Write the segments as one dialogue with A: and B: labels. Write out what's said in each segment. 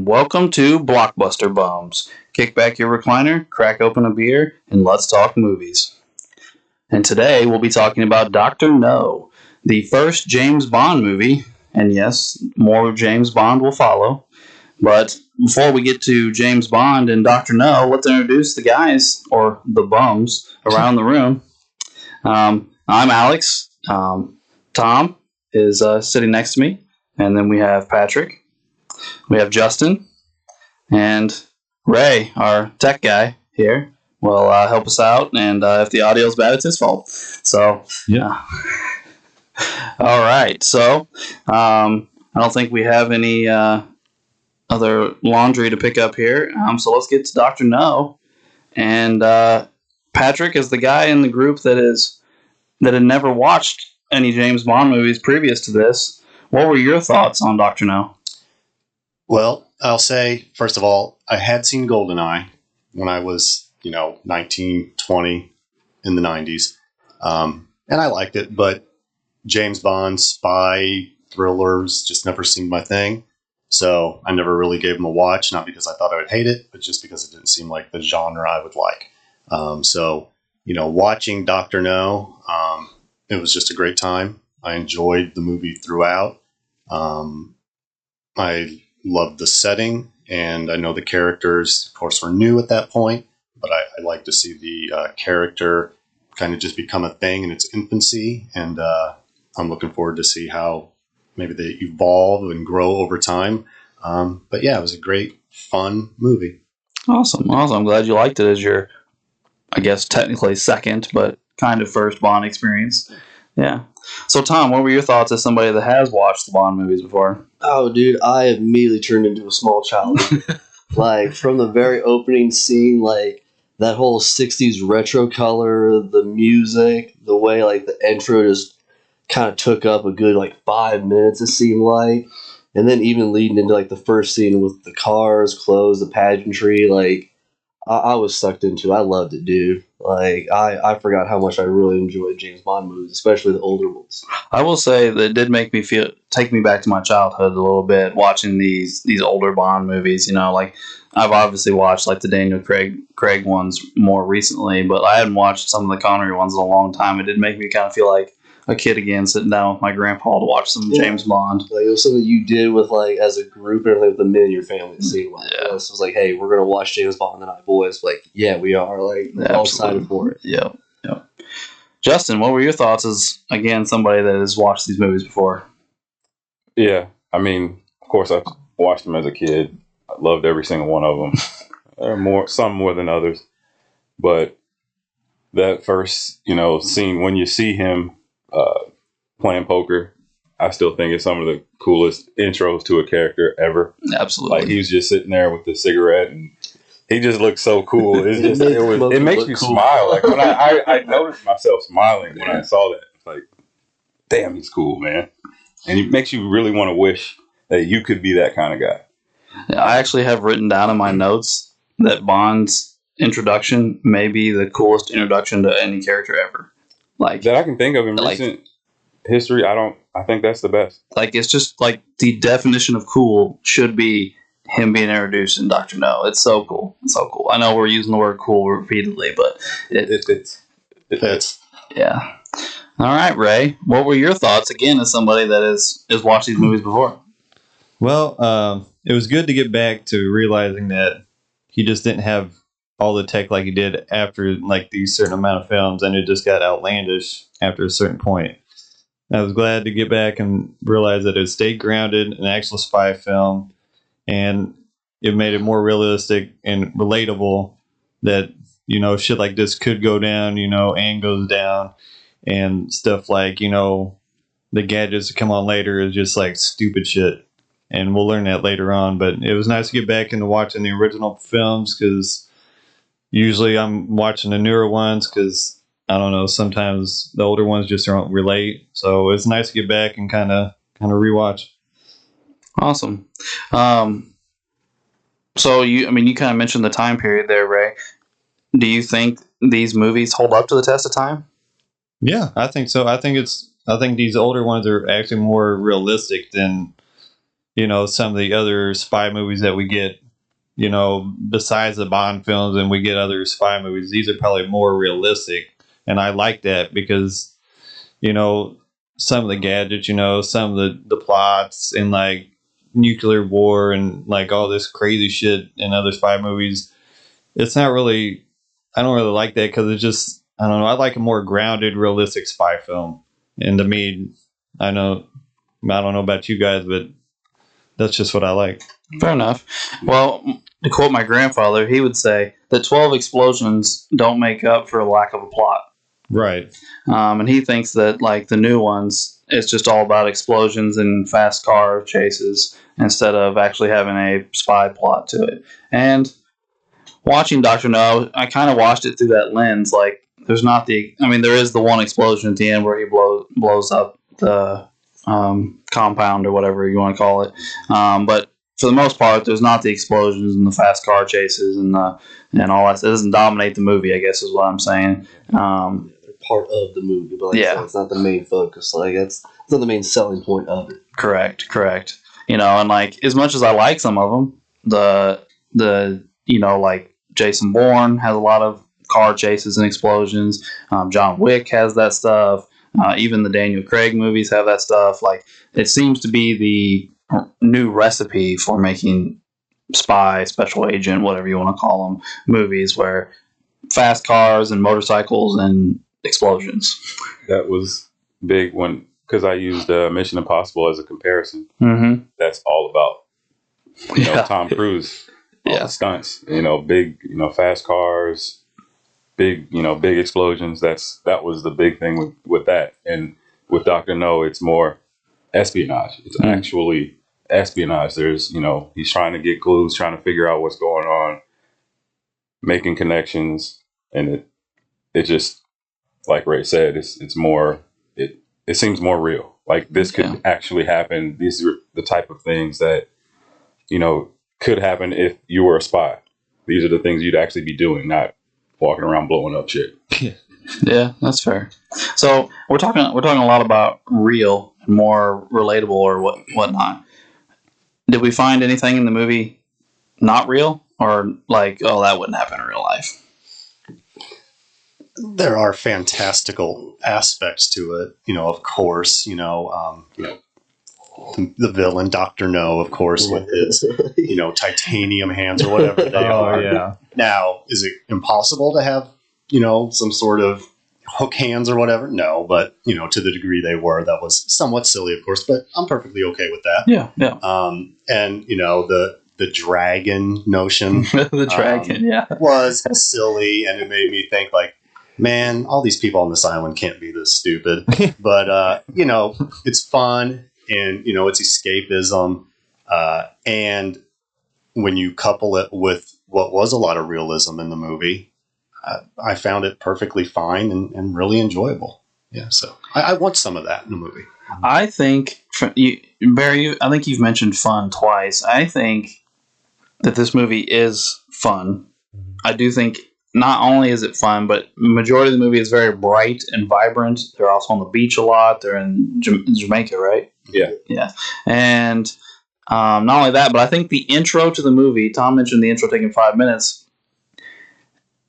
A: and welcome to Blockbuster Bums. Kick back your recliner, crack open a beer, and let's talk movies. And today we'll be talking about Dr. No, the first James Bond movie, and yes, more James Bond will follow. But before we get to James Bond and Dr. No, let's introduce the guys, or the bums, around the room. I'm Alex. Tom is sitting next to me. And then we have Patrick. We have Justin. And Ray, our tech guy here, will help us out. And if the audio's bad, it's his fault. So,
B: yeah.
A: All right. So, I don't think we have any other laundry to pick up here. So let's get to Dr. No. And Patrick is the guy in the group that had never watched any James Bond movies previous to this. What were your thoughts on Dr. No?
C: Well, I'll say, first of all, I had seen GoldenEye when I was, 19, 20 in the 90s. And I liked it, but James Bond, spy, thrillers, just never seemed my thing. So I never really gave them a watch, not because I thought I would hate it, but just because it didn't seem like the genre I would like. Watching Dr. No, it was just a great time. I enjoyed the movie throughout. I loved the setting, and I know the characters, of course, were new at that point, but I like to see the character kind of just become a thing in its infancy, and I'm looking forward to see how maybe they evolve and grow over time. But yeah, it was a great, fun movie.
A: Awesome. I'm glad you liked it as your, I guess, technically second, but kind of first Bond experience. Yeah. So, Tom, what were your thoughts as somebody that has watched the Bond movies before?
D: Oh, dude, I immediately turned into a small child. From the very opening scene, that whole 60s retro color, the music, the way, the intro just kind of took up a good, 5 minutes, it seemed like. And then even leading into, the first scene with the cars, clothes, the pageantry, I was sucked into it. I loved it, dude. I forgot how much I really enjoyed James Bond movies, especially the older ones.
A: I will say that it did take me back to my childhood a little bit, watching these older Bond movies. I've obviously watched the Daniel Craig ones more recently, but I hadn't watched some of the Connery ones in a long time. It did make me kind of feel like a kid again, sitting down with my grandpa to watch some James Bond.
D: It was something you did with as a group and everything with the men in your family. It seemed
A: yeah.
D: It was like, hey, we're gonna watch James Bond tonight, boys. Yeah, we are. All excited for it.
A: Yeah. Justin, what were your thoughts as again somebody that has watched these movies before?
B: Yeah, I mean, of course, I watched them as a kid. I loved every single one of them. Some more than others, but that first, scene when you see him playing poker, I still think it's some of the coolest intros to a character ever.
A: Absolutely.
B: He was just sitting there with the cigarette, and he just looked so cool. It makes you
D: cool.
B: smile. When I noticed myself smiling when I saw that. It's damn, he's cool, man. And it makes you really want to wish that you could be that kind of guy.
A: I actually have written down in my notes that Bond's introduction may be the coolest introduction to any character ever.
B: That I can think of in recent history. I think that's the best.
A: It's just the definition of cool should be him being introduced in Dr. No. It's so cool. It's so cool. I know we're using the word cool repeatedly, but
B: it fits.
C: It fits.
A: Yeah. All right, Ray. What were your thoughts again as somebody that has watched these movies before?
E: Well, it was good to get back to realizing that he just didn't have all the tech like he did after these certain amount of films, and it just got outlandish after a certain point. I was glad to get back and realize that it stayed grounded, an actual spy film, and it made it more realistic and relatable that, shit like this could go down, and goes down, and stuff the gadgets that come on later is just stupid shit. And we'll learn that later on, but it was nice to get back into watching the original films, because usually I'm watching the newer ones because, I don't know, sometimes the older ones just don't relate. So it's nice to get back and kind of rewatch.
A: Awesome. So you kind of mentioned the time period there, Ray. Do you think these movies hold up to the test of time?
E: Yeah, I think so. I think these older ones are actually more realistic than some of the other spy movies that we get, besides the Bond films, and we get other spy movies. These are probably more realistic, and I like that because, some of the gadgets, some of the plots and like nuclear war and like all this crazy shit in other spy movies. It's not really, I don't really like that because it's just, I don't know. I like a more grounded, realistic spy film. And to me, I don't know about you guys, but that's just what I like.
A: Fair enough. Well, to quote my grandfather, he would say that 12 explosions don't make up for a lack of a plot.
E: Right.
A: And he thinks that, like, the new ones, it's just all about explosions and fast car chases instead of actually having a spy plot to it. And watching Dr. No, I kind of watched it through that lens. Like, there is the one explosion at the end where he blows up the compound or whatever you want to call it. But for the most part, there's not the explosions and the fast car chases and all that. It doesn't dominate the movie, I guess is what I'm saying.
D: They're part of the movie, but I said, it's not the main focus. Like, it's not the main selling point of it.
A: Correct. And like, as much as I like some of them, the like Jason Bourne has a lot of car chases and explosions. John Wick has that stuff. Even the Daniel Craig movies have that stuff. Like, it seems to be the new recipe for making spy, special agent, whatever you want to call them, movies where fast cars and motorcycles and explosions.
B: That was big because I used Mission Impossible as a comparison.
A: Mm-hmm.
B: That's all about Tom Cruise. All the stunts, big, fast cars, big explosions. That was the big thing with that. And with Dr. No, it's more espionage. It's actually espionage. There's, he's trying to get clues, trying to figure out what's going on, making connections. And it just, like Ray said, it's more, it seems more real. Like, this could actually happen. These are the type of things that, could happen if you were a spy. These are the things you'd actually be doing, not walking around blowing up shit.
A: Yeah, that's fair. So we're talking a lot about real and more relatable or whatnot. Did we find anything in the movie not real, or like, oh, that wouldn't happen in real life?
C: There are fantastical aspects to it, of course. The villain, Dr. No, of course, with his, titanium hands or whatever they are.
E: Yeah.
C: Now, is it impossible to have, some sort of hook hands or whatever? No, but, to the degree they were, that was somewhat silly, of course, but I'm perfectly okay with that.
A: Yeah.
C: And, the dragon notion.
A: The dragon,
C: was silly, and it made me think, like, man, all these people on this island can't be this stupid. But, it's fun. And, it's escapism. And when you couple it with what was a lot of realism in the movie, I found it perfectly fine and really enjoyable. Yeah, so I want some of that in the movie.
A: I think, Barry, I think you've mentioned fun twice. I think that this movie is fun. I do think not only is it fun, but the majority of the movie is very bright and vibrant. They're also on the beach a lot. They're in Jamaica, right? Yeah. And not only that, but I think the intro to the movie, Tom mentioned the intro taking 5 minutes.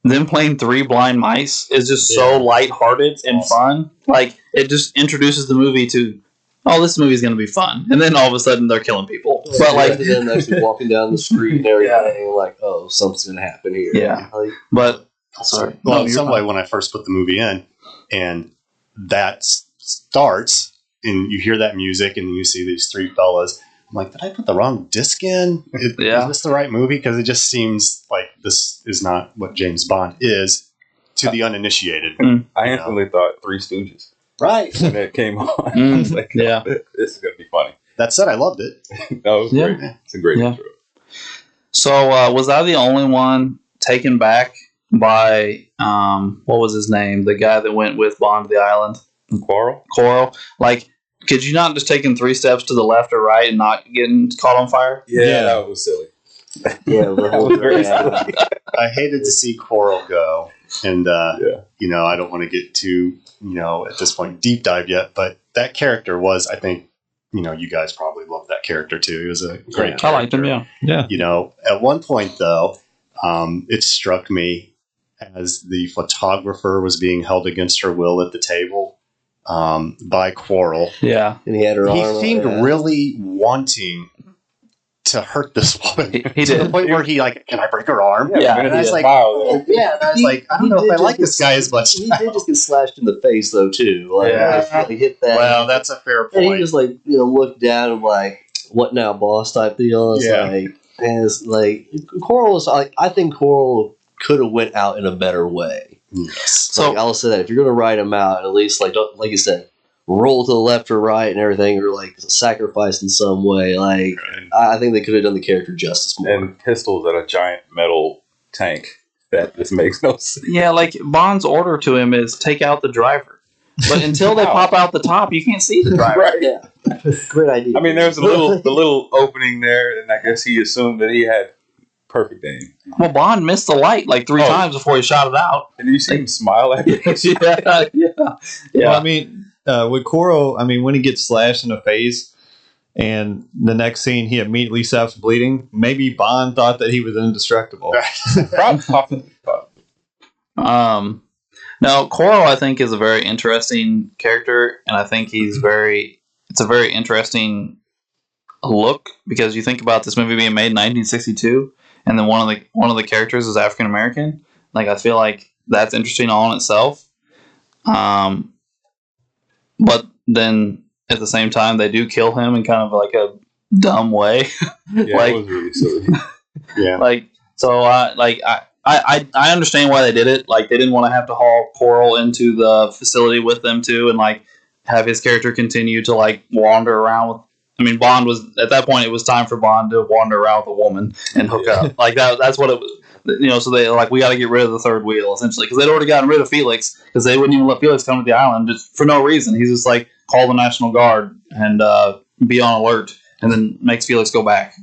A: Them playing Three Blind Mice is just so lighthearted and fun. Like, it just introduces the movie to, oh, this movie is going to be fun. And then all of a sudden they're killing people. But like,
D: them actually walking down the street and everything, like, oh, something's going to happen here.
A: Yeah.
D: Like,
A: but, sorry.
C: Well, in some way, when I first put the movie in and that starts, and you hear that music and you see these three fellas, I'm like, did I put the wrong disc in? Is this the right movie? Because it just seems like this is not what James Bond is to the uninitiated.
B: I instantly thought Three Stooges.
C: Right.
B: When it came on. I was like,
A: Yeah.
B: This is going to be funny.
C: That said, I loved it.
B: That was great. It's a great intro.
A: So, was I the only one taken back by, what was his name? The guy that went with Bond to the island? Quarrel. Like, could you not just taken 3 steps to the left or right and not getting caught on fire?
B: Yeah, that was silly.
D: Yeah, the whole
B: very silly.
C: I hated to see Quarrel go. And, I don't want to get too, at this point, deep dive yet. But that character was, I think, you guys probably love that character too. He was a great
A: I liked him.
C: character.
A: Yeah.
E: Yeah.
C: At one point though, it struck me as the photographer was being held against her will at the table by Quarrel.
A: Yeah.
D: And he had her
C: He
D: arm.
C: seemed really wanting to hurt this woman
A: He
C: to
A: did.
C: the point where he like, can I break her arm?
A: Yeah,
C: and I was like,
B: Smile.
C: yeah, that's like, I don't know if I like this guy as much.
D: He did just get slashed in the face though too. Like,
C: Yeah.
D: he hit that.
C: Well, that's a fair
D: and he
C: point.
D: just like looked down and like, what now, boss type deal. It's
C: Yeah.
D: like, and it's like Coral was like, I think Coral could have went out in a better way.
C: Yes.
A: So
D: Like, I'll say that if you're gonna write him out, at least like don't, like you said, roll to the left or right and everything, or like sacrifice in some way. Like I think they could have done the character justice more.
B: And pistols at a giant metal tank. That just makes no sense.
A: yeah, like Bond's order to him is take out the driver, but until they
B: Wow.
A: pop out the top, you can't see the driver.
B: Right.
D: Yeah, great idea.
B: I mean, there's the little opening there, and I guess he assumed that he had perfect aim.
A: Well, Bond missed the light like 3
B: Oh.
A: times before he shot it out.
B: And you see him smile at it.
A: yeah.
E: Well, I mean, with Koro, I mean, when he gets slashed in the face, and the next scene he immediately stops bleeding, maybe Bond thought that he was indestructible.
B: Probably.
A: Now Coral, I think, is a very interesting character, and I think it's a very interesting look because you think about this movie being made in 1962, and then one of the characters is African American. Like, I feel like that's interesting all in itself. But then at the same time, they do kill him in kind of like a dumb way.
B: Yeah,
A: Like-
B: it was really silly.
C: Yeah.
A: Like, so I understand why they did it. Like, they didn't want to have to haul Coral into the facility with them too, and like have his character continue to like wander around with. I mean, Bond was at that point. It was time for Bond to wander around with a woman and hook up. Like that's what it was. So they like, we got to get rid of the third wheel essentially because they'd already gotten rid of Felix because they wouldn't even let Felix come to the island just for no reason. He's just like, call the National Guard and be on alert, and then makes Felix go back.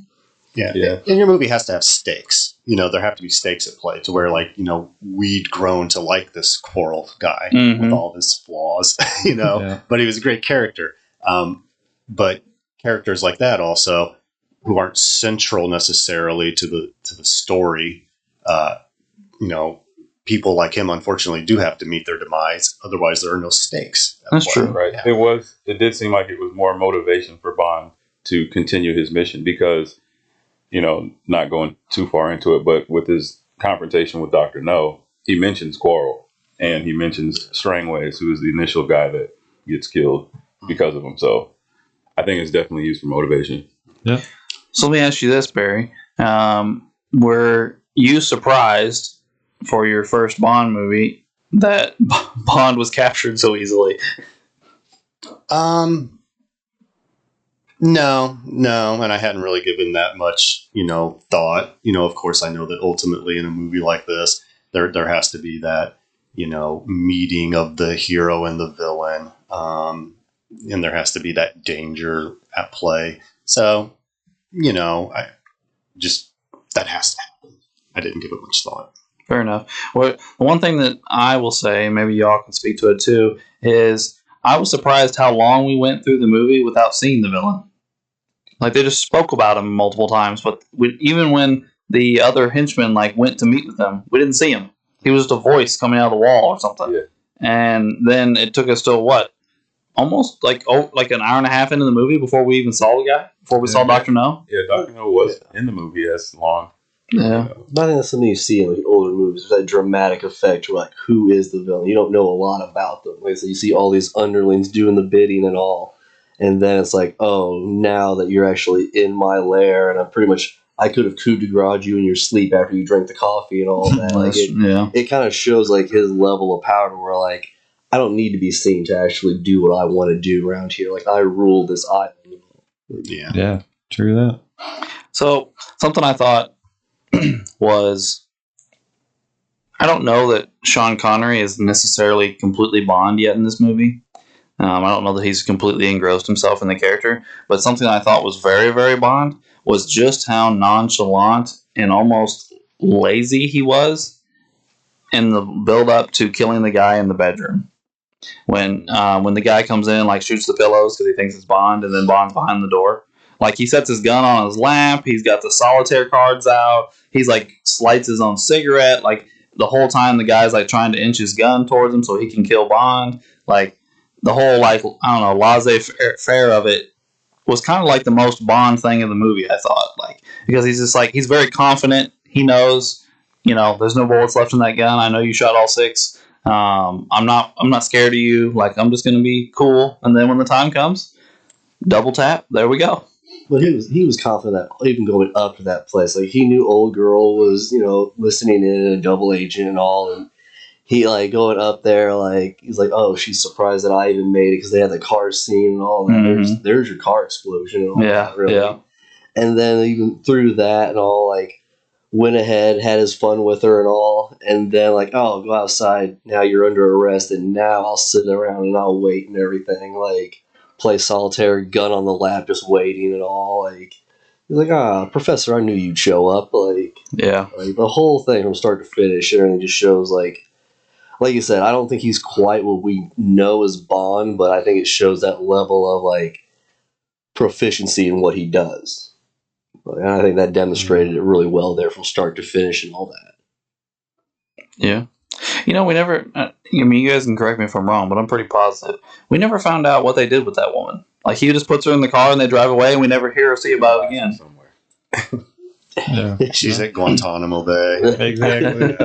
C: Yeah.
B: Yeah.
C: And your movie has to have stakes. There have to be stakes at play to where, like, we'd grown to like this Quarrel guy
A: Mhm.
C: with all of his flaws,
E: Yeah.
C: but he was a great character. But characters like that also, who aren't central necessarily to the story, people like him, unfortunately, do have to meet their demise. Otherwise, there are no stakes. at
A: That's
C: play.
A: true.
B: Right.
C: Yeah.
B: It did seem like it was more motivation for Bond to continue his mission because, not going too far into it, but with his confrontation with Dr. No, he mentions Quarrel and he mentions Strangways, who is the initial guy that gets killed because of him. So I think it's definitely used for motivation.
A: So let me ask you this, Barry. Were you surprised for your first Bond movie that Bond was captured so easily?
C: No, and I hadn't really given that much, thought. Of course, I know that ultimately in a movie like this, there has to be that, meeting of the hero and the villain, and there has to be that danger at play. So, I just that has to happen. I didn't give it much thought.
A: Fair enough. Well, one thing that I will say, maybe y'all can speak to it too, is I was surprised how long we went through the movie without seeing the villain. Like, they just spoke about him multiple times, but even when the other henchmen like went to meet with them, we didn't see him. He was just a voice coming out of the wall or something.
B: Yeah.
A: And then it took us to what? Almost like an hour and a half into the movie before we even saw the guy, before we saw Dr. No.
B: Yeah, Dr. No was in the movie as long.
A: Yeah.
D: But I think that's something you see in like older movies. There's that dramatic effect where like, who is the villain? You don't know a lot about them. Like I said, you see all these underlings doing the bidding and all, and then it's like, oh, now that you're actually in my lair, and I could have coup de grace you in your sleep after you drank the coffee and all that. Like it kind of shows like his level of power, where like, I don't need to be seen to actually do what I want to do around here. Like, I rule this island.
C: Yeah.
E: Yeah, true that.
A: So something I thought was, I don't know that Sean Connery is necessarily completely Bond yet in this movie. I don't know that he's completely engrossed himself in the character, but something I thought was very, very Bond was just how nonchalant and almost lazy he was in the build-up to killing the guy in the bedroom. When the guy comes in, like, shoots the pillows because he thinks it's Bond, and then Bond's behind the door. Like, he sets his gun on his lap. He's got the solitaire cards out. He's like lights his own cigarette. Like, the whole time the guy's like trying to inch his gun towards him so he can kill Bond. Like, the whole, like, I don't know, laissez-faire of it was kind of like the most Bond thing in the movie, I thought. Like, because he's just like, he's very confident. He knows, there's no bullets left in that gun. I know you shot all 6. I'm not scared of you. Like, I'm just gonna be cool. And then when the time comes, double tap. There we go.
D: But he was confident that even going up to that place, like, he knew old girl was listening in, and a double agent and all, and he, like, going up there, like, he's like, oh, she's surprised that I even made it, because they had the car scene and all that.
A: Mhm.
D: There's your car explosion and all
A: Yeah,
D: that, really.
A: yeah.
D: And then even through that and all, like, went ahead, had his fun with her and all, and then, like, oh, go outside, now you're under arrest, and now I'll sit around and I'll wait and everything, like, play solitaire, gun on the lap, just waiting and all, like, he's like, Professor, I knew you'd show up, like the whole thing from start to finish, and it just shows, like you said, I don't think he's quite what we know as Bond, but I think it shows that level of, like, proficiency in what he does. And I think that demonstrated it really well there from start to finish and all that.
A: Yeah. We never, you guys can correct me if I'm wrong, but I'm pretty positive. We never found out what they did with that woman. Like, he just puts her in the car and they drive away, and we never hear or see about it again.
B: Somewhere.
E: Yeah.
C: She's at Guantanamo Bay.
E: Exactly.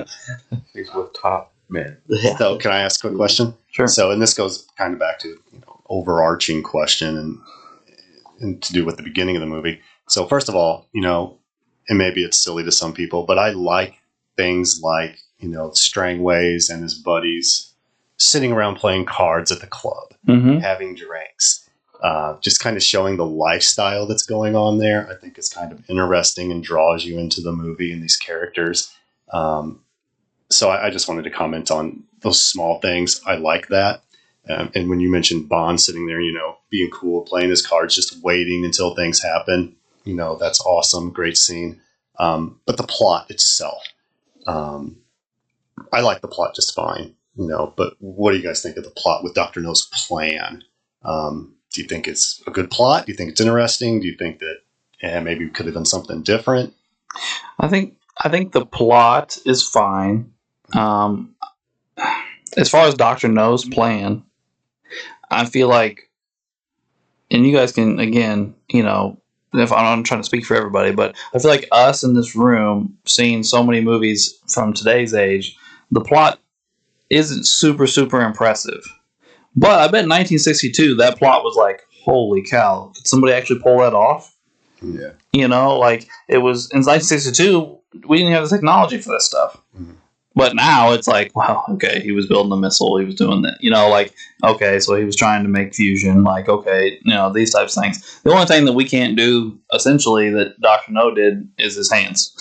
B: She's with top men.
D: Yeah.
C: So, can I ask a quick question?
A: Sure.
C: So, and this goes kind of back to overarching question and to do with the beginning of the movie. So, first of all, and maybe it's silly to some people, but I like things like Strangways and his buddies sitting around playing cards at the club,
A: Mm-hmm.
C: having drinks, just kind of showing the lifestyle that's going on there. I think is kind of interesting and draws you into the movie and these characters. So I just wanted to comment on those small things. I like that. And when you mentioned Bond sitting there, being cool, playing his cards, just waiting until things happen, that's awesome. Great scene. But the plot itself, I like the plot just fine, but what do you guys think of the plot with Dr. No's plan? Do you think it's a good plot? Do you think it's interesting? Do you think that maybe we could have done something different?
A: I think the plot is fine. As far as Dr. No's plan, I feel like, and you guys can, again, if I'm trying to speak for everybody, but I feel like us in this room, seeing so many movies from today's age, the plot isn't super, super impressive. But I bet in 1962, that plot was like, holy cow, did somebody actually pull that off?
C: Yeah.
A: Like, it was, in 1962, we didn't have the technology for this stuff.
C: Mhm.
A: But now it's like, wow, okay, he was building a missile, he was doing that. Like, okay, so he was trying to make fusion, like, okay, these types of things. The only thing that we can't do, essentially, that Dr. No did is his hands.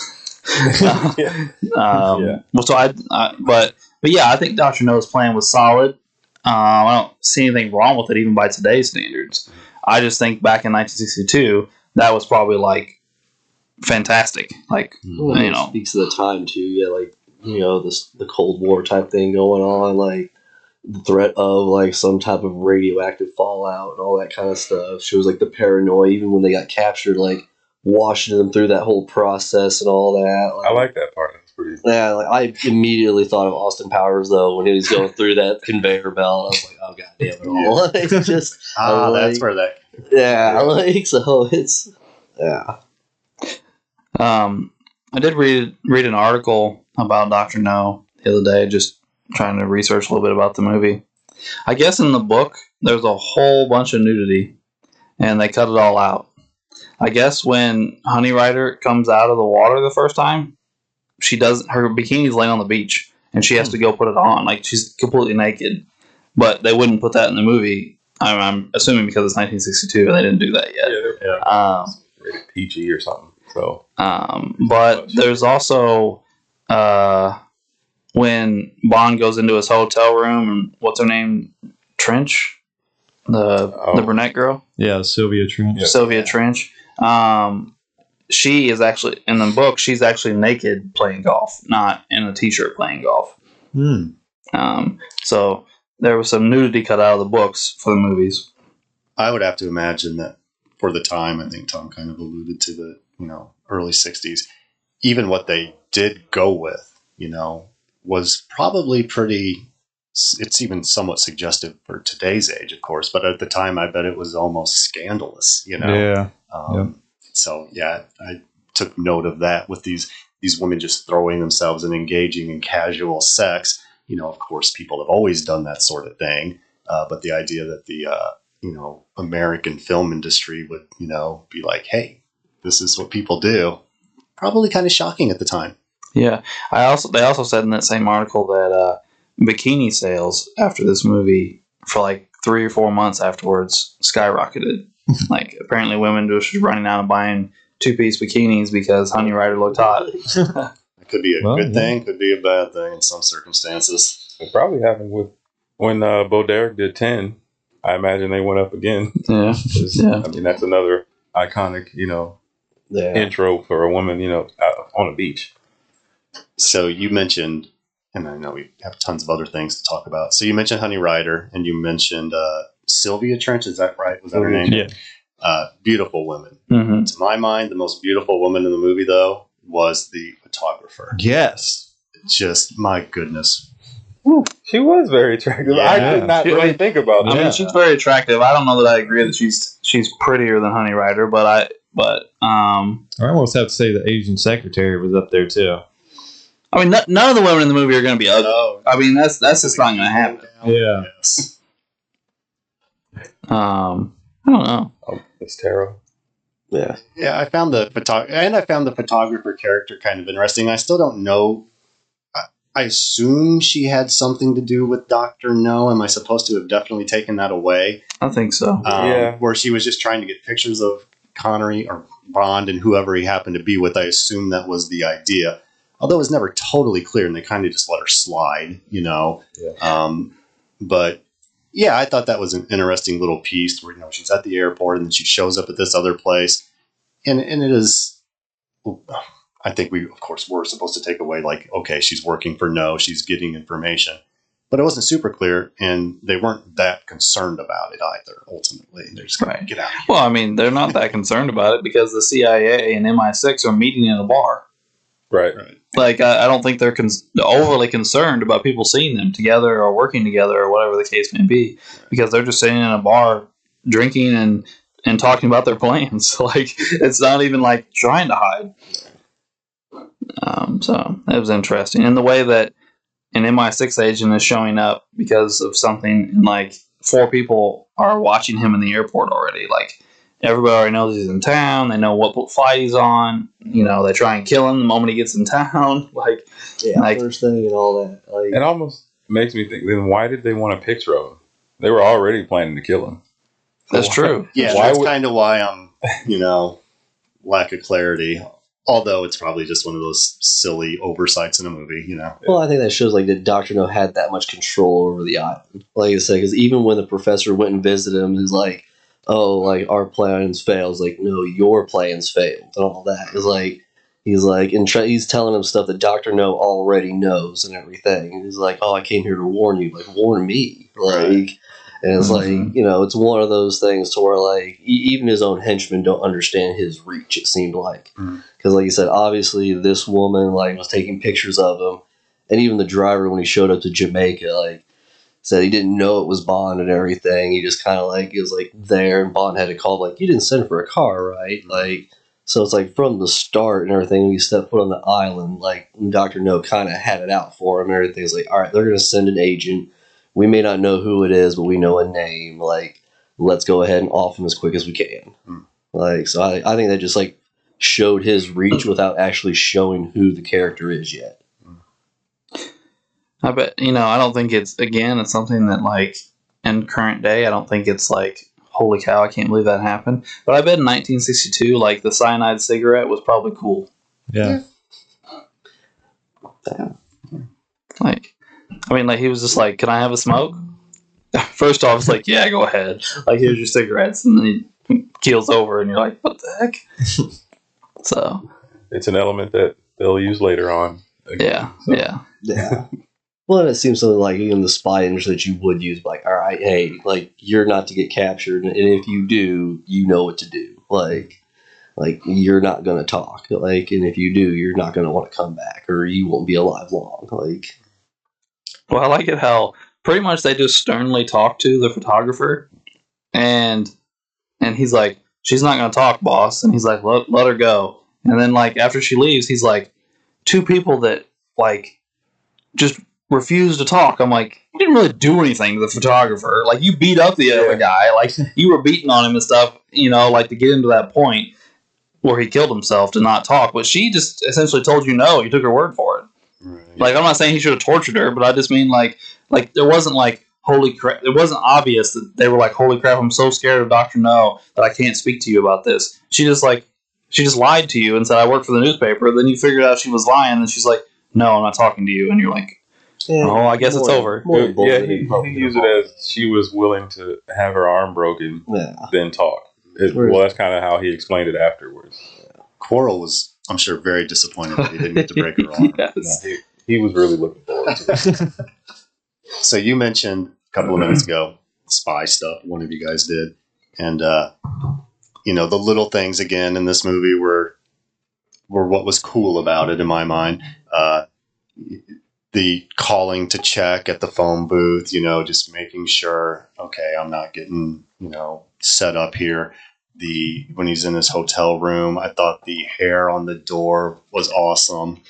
B: Yeah.
A: Well, so but yeah, I think Dr. No's plan was solid. I don't see anything wrong with it, even by today's standards. I just think back in 1962, that was probably, like, fantastic. Like,
D: Well, it speaks to the time too. Yeah, like, the Cold War type thing going on, like the threat of, like, some type of radioactive fallout and all that kind of stuff. Shows, like, the paranoia, even when they got captured, like, washing them through that whole process and all that. Like,
B: I like that part. It's pretty.
D: Yeah, like, I immediately thought of Austin Powers though when he was going through that conveyor belt. I was like, oh god damn it all! Like, just
C: That's where that.
D: yeah, like, so it's yeah.
A: I did read an article about Dr. No the other day, just trying to research a little bit about the movie. I guess in the book, there's a whole bunch of nudity, and they cut it all out. I guess when Honey Rider comes out of the water the first time, her bikini's laying on the beach, and she has to go put it on. Like, she's completely naked. But they wouldn't put that in the movie. I'm assuming because it's 1962 and they didn't do that yet.
B: Yeah. Rated PG or something. So.
A: But there's also when Bond goes into his hotel room, and what's her name? Trench? The brunette girl?
E: Yeah, Sylvia Trench.
B: Yeah.
A: Sylvia Trench. She is actually, in the book, she's actually naked playing golf, not in a t-shirt playing golf. So there was some nudity cut out of the books for the movies.
C: I would have to imagine that for the time. I think Tom kind of alluded to the, early 60s. Even what they did go with, was probably pretty, it's even somewhat suggestive for today's age, of course, but at the time I bet it was almost scandalous,
E: Yeah.
C: So yeah, I took note of that with these women just throwing themselves and engaging in casual sex. Of course, people have always done that sort of thing, but the idea that the American film industry would be like, hey, this is what people do, probably kind of shocking at the time.
A: Yeah, they also said in that same article that bikini sales after this movie for like 3 or 4 months afterwards skyrocketed. Like apparently women just running out and buying 2-piece bikinis because Honey Rider looked hot.
C: It could be a good thing, could be a bad thing in some circumstances.
B: It probably happened with when Bo Derek did 10. I imagine they went up again.
A: Yeah.
B: I mean, that's another iconic, intro for a woman, out on a beach.
C: So you mentioned, and I know we have tons of other things to talk about. So you mentioned Honey Rider, and you mentioned Sylvia Trench. Is that right? Was that her name?
E: Yeah.
C: Beautiful women.
A: Mm-hmm.
C: To my mind, the most beautiful woman in the movie, though, was the photographer.
E: Yes.
C: Just, my goodness.
B: She was very attractive.
C: Yeah.
B: I did not really think about
A: I
B: that.
A: mean, she's very attractive. I don't know that I agree that she's prettier than Honey Rider, but
E: I almost have to say the Asian secretary was up there too.
A: I mean, none of the women in the movie are going to be ugly.
C: No.
A: I mean, that's just not going to happen.
E: Yeah.
C: Yes.
A: I don't know.
B: It's Tara.
D: Yeah.
C: Yeah, I found the photographer character kind of interesting. I still don't know. I assume she had something to do with Dr. No. Am I supposed to have definitely taken that away?
A: I think so.
C: Where she was just trying to get pictures of Connery or Bond and whoever he happened to be with. I assume that was the idea. Although it was never totally clear, and they kind of just let her slide,
B: Yeah.
C: But yeah, I thought that was an interesting little piece where she's at the airport and then she shows up at this other place, and it is. I think we, of course, were supposed to take away like, okay, she's working for No, she's getting information, but it wasn't super clear, and they weren't that concerned about it either. Ultimately, they're just going to get out of here.
A: Well, I mean, they're not that concerned about it because the CIA and MI6 are meeting in a bar.
B: Right.
A: Like, I don't think they're overly concerned about people seeing them together or working together or whatever the case may be, because they're just sitting in a bar drinking and talking about their plans. Like, it's not even like trying to hide. So that was interesting. And the way that an MI6 agent is showing up because of something, and like 4 people are watching him in the airport already. Like, everybody already knows he's in town. They know what flight he's on. They try and kill him the moment he gets in town.
D: First thing and all that. Like,
B: It almost makes me think, then why did they want a picture of him? They were already planning to kill him.
A: That's true.
C: Yeah, that's kind of why I'm, lack of clarity. Although it's probably just one of those silly oversights in a movie,
D: Well, I think that shows that Dr. No had that much control over the island. Like I said, because even when the professor went and visited him, he's like, oh, like, our plans failed. It's like, no, your plans failed and all that. It's like, he's telling him stuff that Dr. No already knows and everything. And he's like, oh, I came here to warn you. Like, warn me. Like, and it's like, it's one of those things to where, like, even his own henchmen don't understand his reach, it seemed like. Because, like you said, obviously this woman, like, was taking pictures of him. And even the driver, when he showed up to Jamaica, like, said he didn't know it was Bond and everything. He just kind of like, he was like there, and Bond had to call, like, you didn't send for a car, right? Like, so it's like from the start and everything, when you step foot on the island, like, Dr. No kind of had it out for him and everything. It's like, all right, they're going to send an agent. We may not know who it is, but we know a name. Like, let's go ahead and off him as quick as we can. Like, so I think that just, like, showed his reach without actually showing who the character is yet.
A: I bet, I don't think it's something that, like, in current day, I don't think it's like, holy cow, I can't believe that happened. But I bet in 1962, like, the cyanide cigarette was probably cool.
E: Yeah.
A: Like, I mean, like, he was just like, can I have a smoke? First off, it's like, yeah, go ahead. Like, here's your cigarettes. And then he keels over, and you're like, what the heck? So.
B: It's an element that they'll use later on.
A: Yeah,
B: so.
A: yeah.
D: Well, and it seems something like in the spy industry that you would use, like, all right, hey, like, you're not to get captured, and if you do, you know what to do. Like you're not going to talk. Like, and if you do, you're not going to want to come back, or you won't be alive long. Like,
A: Well, I like it how pretty much they just sternly talk to the photographer, and he's like, she's not going to talk, boss. And he's like, let her go. And then, like, after she leaves, he's like, two people that, like, just refuse to talk. I'm like, you didn't really do anything to the photographer. Like, you beat up the other guy. Like, you were beating on him and stuff, you know, like, to get him to that point where he killed himself to not talk. But she just essentially told you no. You took her word for it.
C: Right.
A: Like, I'm not saying he should have tortured her, but I just mean, like there wasn't, like, holy crap. It wasn't obvious that they were like, holy crap, I'm so scared of Dr. No that I can't speak to you about this. She just lied to you and said, I work for the newspaper. Then you figured out she was lying, and she's like, no, I'm not talking to you. And you're like, oh, I guess it's over.
B: Yeah, he used it as she was willing to have her arm broken, then talk. Well, that's kind of how he explained it afterwards.
C: Quarrel was, I'm sure, very disappointed that he didn't get to break her arm.
A: Yes.
B: Yeah, he was really looking forward to it.
C: So you mentioned a couple of minutes ago spy stuff. One of you guys did, and you know, the little things again in this movie were what was cool about it in my mind. The calling to check at the phone booth, you know, just making sure, okay, I'm not getting, you know, set up here. When he's in his hotel room, I thought the hair on the door was awesome,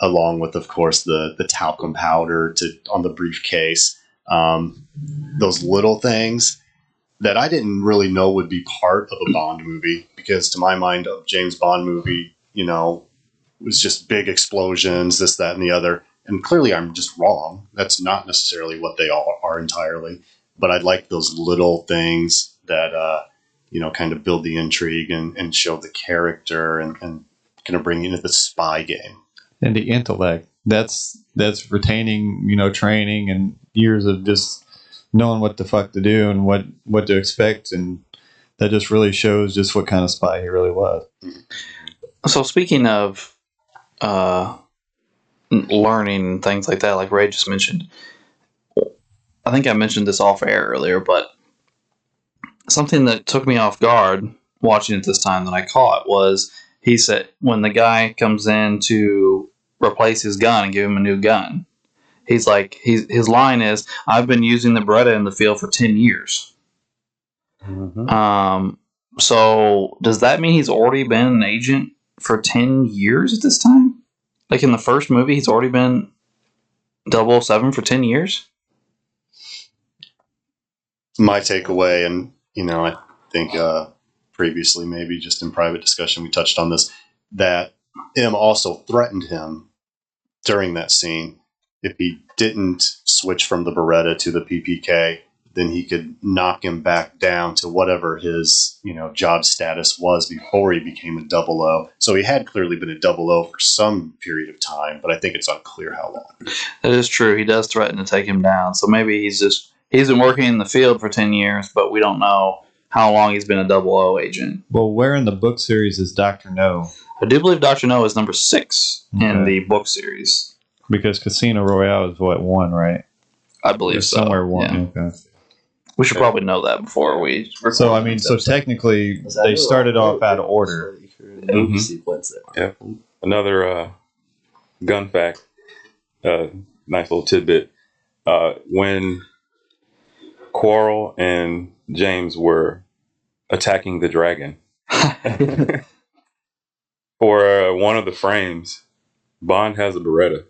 C: along with, of course, the talcum powder on the briefcase. Those little things that I didn't really know would be part of a Bond movie, because to my mind, a James Bond movie, you know, was just big explosions, this, that, and the other. And clearly I'm just wrong. That's not necessarily what they all are entirely. But I like those little things that, you know, kind of build the intrigue and show the character and kind of bring you into the spy game.
E: And the intellect. That's retaining, you know, training and years of just knowing what the fuck to do and what to expect. And that just really shows just what kind of spy he really was.
A: So speaking of learning and things like that, like Ray just mentioned, I think I mentioned this off air earlier, but something that took me off guard watching it this time that I caught was, he said when the guy comes in to replace his gun and give him a new gun, he's like, his line is, I've been using the Beretta in the field for 10 years.
B: Mm-hmm.
A: So does that mean he's already been an agent for 10 years at this time? Like in the first movie, he's already been 007 for 10 years?
C: My takeaway, and, you know, I think previously, maybe just in private discussion, we touched on this, that M also threatened him during that scene. If he didn't switch from the Beretta to the PPK, then he could knock him back down to whatever his, you know, job status was before he became a 00. So he had clearly been a 00 for some period of time, but I think it's unclear how long.
A: That is true. He does threaten to take him down. So maybe he's been working in the field for 10 years, but we don't know how long he's been a 00 agent.
E: Well, where in the book series is Dr. No?
A: I do believe Dr. No is number 6 in the book series.
E: Because Casino Royale is what, 1, right?
A: I believe so.
E: Somewhere 1.
A: Yeah.
E: Okay.
A: We should probably know that before we.
E: So I mean, so technically, they started off out of order.
D: Movie sequence there.
B: Yeah. Another gun fact, nice little tidbit. When Quarrel and James were attacking the dragon, for one of the frames, Bond has a Beretta.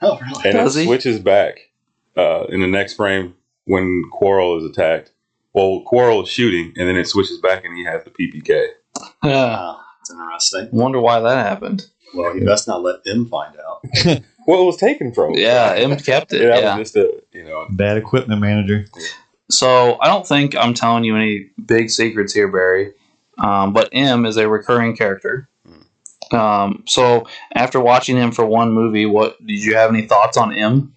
C: Oh, really?
B: And
A: Does
B: it
A: he?
B: switches back in the next frame when Quarrel is attacked. Well, Quarrel is shooting, and then it switches back, and he has the PPK.
A: Yeah.
C: That's interesting.
A: Wonder why that happened.
C: Well, he best not let M find out.
B: Well, it was taken from him.
A: Yeah, M kept it.
B: That
A: Yeah.
B: was just a, you know.
E: Bad equipment manager.
A: So I don't think I'm telling you any big secrets here, Barry. But M is a recurring character. So after watching him for one movie, what did you have any thoughts on M?